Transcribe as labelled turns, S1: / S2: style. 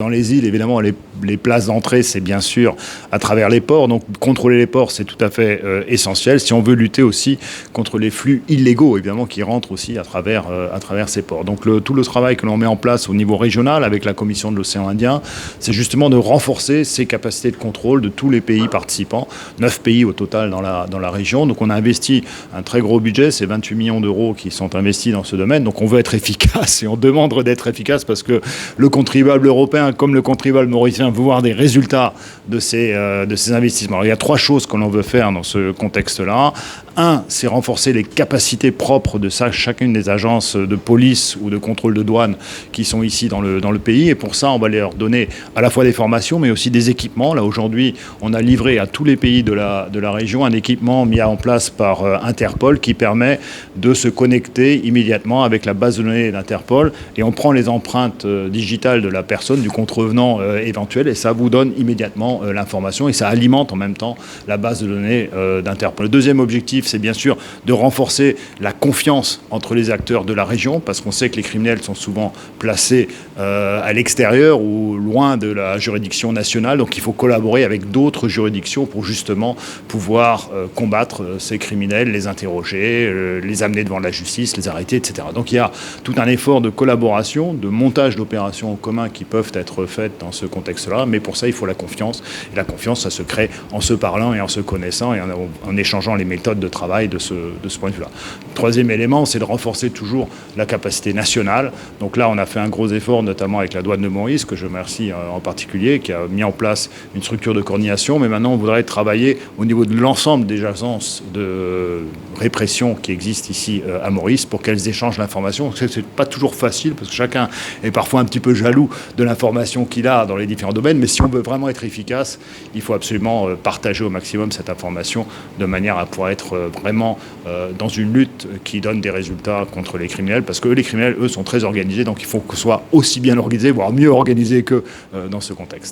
S1: Dans les îles, évidemment, les places d'entrée, c'est bien sûr à travers les ports. Donc, contrôler les ports, c'est tout à fait essentiel si on veut lutter aussi contre les flux illégaux, évidemment, qui rentrent aussi à travers ces ports. Donc, tout le travail que l'on met en place au niveau régional avec la Commission de l'océan Indien, c'est justement de renforcer ces capacités de contrôle de tous les pays participants. 9 pays au total dans la région. Donc, on a investi un très gros budget, c'est 28 millions d'euros qui sont investis dans ce domaine. Donc, on veut être efficace et on demande d'être efficace parce que le contribuable européen comme le contribuable mauricien veut voir des résultats de ces investissements. Alors, il y a 3 choses que l'on veut faire dans ce contexte-là. Un, c'est renforcer les capacités propres de chacune des agences de police ou de contrôle de douane qui sont ici dans le pays. Et pour ça, on va leur donner à la fois des formations, mais aussi des équipements. Là, aujourd'hui, on a livré à tous les pays de la région un équipement mis en place par Interpol qui permet de se connecter immédiatement avec la base de données d'Interpol. Et on prend les empreintes digitales de la personne, du contrevenant éventuel, et ça vous donne immédiatement l'information et ça alimente en même temps la base de données d'Interpol. Le deuxième objectif, c'est bien sûr de renforcer la confiance entre les acteurs de la région, parce qu'on sait que les criminels sont souvent placés à l'extérieur ou loin de la juridiction nationale, donc il faut collaborer avec d'autres juridictions pour justement pouvoir combattre ces criminels, les interroger, les amener devant la justice, les arrêter, etc. Donc il y a tout un effort de collaboration, de montage d'opérations en commun qui peuvent être faites dans ce contexte-là, mais pour ça, il faut la confiance. Et la confiance, ça se crée en se parlant et en se connaissant et en échangeant les méthodes de travail de ce point de vue-là. Troisième élément, c'est de renforcer toujours la capacité nationale. Donc là, on a fait un gros effort, notamment avec la douane de Maurice, que je remercie en particulier, qui a mis en place une structure de coordination. Mais maintenant, on voudrait travailler au niveau de l'ensemble des agences de répression qui existent ici à Maurice pour qu'elles échangent l'information. C'est pas toujours facile parce que chacun est parfois un petit peu jaloux de l'information qu'il a dans les différents domaines, mais si on veut vraiment être efficace, il faut absolument partager au maximum cette information de manière à pouvoir être vraiment dans une lutte qui donne des résultats contre les criminels, parce que les criminels, eux, sont très organisés, donc il faut que ce soit aussi bien organisé, voire mieux organisé qu'eux dans ce contexte.